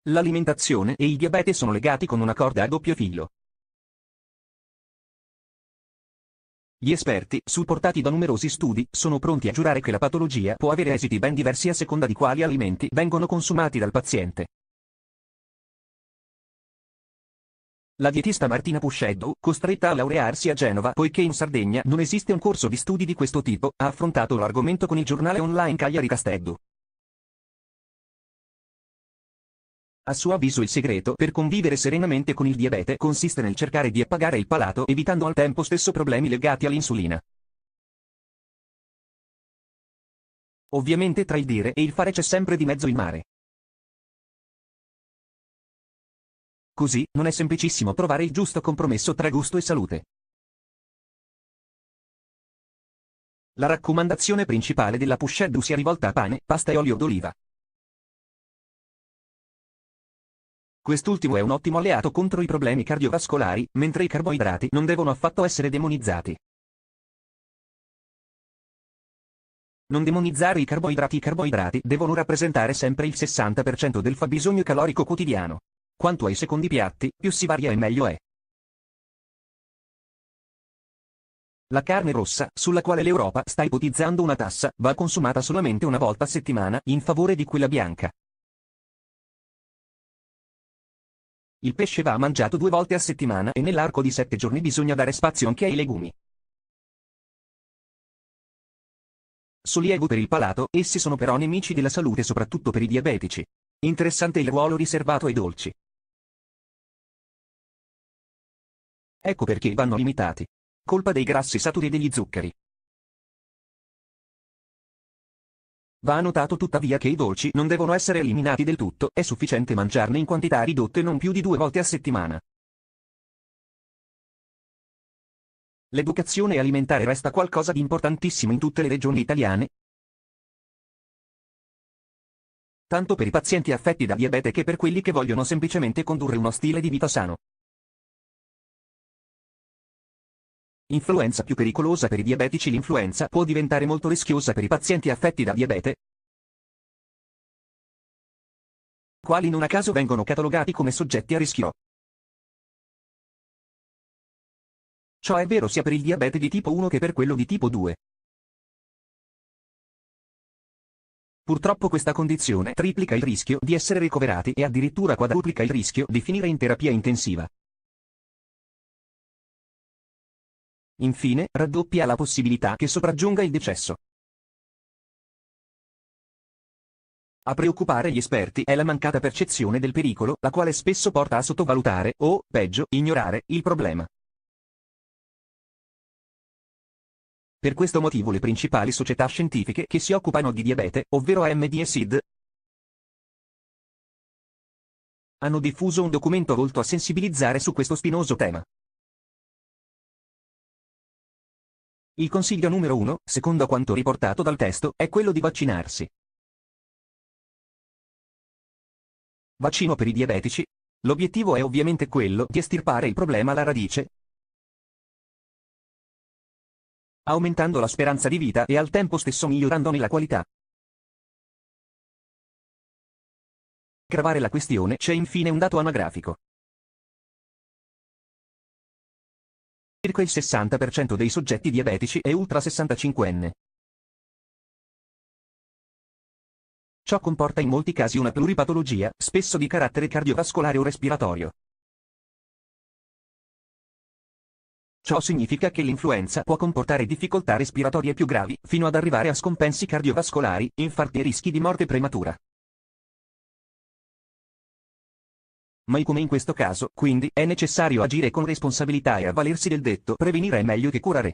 L'alimentazione e il diabete sono legati con una corda a doppio filo. Gli esperti, supportati da numerosi studi, sono pronti a giurare che la patologia può avere esiti ben diversi a seconda di quali alimenti vengono consumati dal paziente. La dietista Martina Pusceddu, costretta a laurearsi a Genova poiché in Sardegna non esiste un corso di studi di questo tipo, ha affrontato l'argomento con il giornale online Cagliari Casteddu. A suo avviso il segreto per convivere serenamente con il diabete consiste nel cercare di appagare il palato evitando al tempo stesso problemi legati all'insulina. Ovviamente tra il dire e il fare c'è sempre di mezzo il mare. Così, non è semplicissimo trovare il giusto compromesso tra gusto e salute. La raccomandazione principale della Pusceddu si è rivolta a pane, pasta e olio d'oliva. Quest'ultimo è un ottimo alleato contro i problemi cardiovascolari, mentre i carboidrati non devono affatto essere demonizzati. Non demonizzare i carboidrati. I carboidrati devono rappresentare sempre il 60% del fabbisogno calorico quotidiano. Quanto ai secondi piatti, più si varia e meglio è. La carne rossa, sulla quale l'Europa sta ipotizzando una tassa, va consumata solamente una volta a settimana, in favore di quella bianca. Il pesce va mangiato 2 volte a settimana e nell'arco di 7 giorni bisogna dare spazio anche ai legumi. Sollievo per il palato, essi sono però nemici della salute soprattutto per i diabetici. Interessante il ruolo riservato ai dolci. Ecco perché vanno limitati. Colpa dei grassi saturi e degli zuccheri. Va notato tuttavia che i dolci non devono essere eliminati del tutto, è sufficiente mangiarne in quantità ridotte non più di 2 volte a settimana. L'educazione alimentare resta qualcosa di importantissimo in tutte le regioni italiane, tanto per i pazienti affetti da diabete che per quelli che vogliono semplicemente condurre uno stile di vita sano. Influenza più pericolosa per i diabetici. L'influenza può diventare molto rischiosa per i pazienti affetti da diabete, quali non a caso vengono catalogati come soggetti a rischio. Ciò è vero sia per il diabete di tipo 1 che per quello di tipo 2. Purtroppo questa condizione triplica il rischio di essere ricoverati e addirittura quadruplica il rischio di finire in terapia intensiva. Infine, raddoppia la possibilità che sopraggiunga il decesso. A preoccupare gli esperti è la mancata percezione del pericolo, la quale spesso porta a sottovalutare, o, peggio, ignorare, il problema. Per questo motivo le principali società scientifiche che si occupano di diabete, ovvero AMD e SID, hanno diffuso un documento volto a sensibilizzare su questo spinoso tema. Il consiglio numero 1, secondo quanto riportato dal testo, è quello di vaccinarsi. Vaccino per i diabetici? L'obiettivo è ovviamente quello di estirpare il problema alla radice, aumentando la speranza di vita e al tempo stesso migliorandone la qualità. Per aggravare la questione c'è infine un dato anagrafico. Circa il 60% dei soggetti diabetici è ultra 65enne. Ciò comporta in molti casi una pluripatologia, spesso di carattere cardiovascolare o respiratorio. Ciò significa che l'influenza può comportare difficoltà respiratorie più gravi, fino ad arrivare a scompensi cardiovascolari, infarti e rischi di morte prematura. Mai come in questo caso, quindi, è necessario agire con responsabilità e avvalersi del detto prevenire è meglio che curare.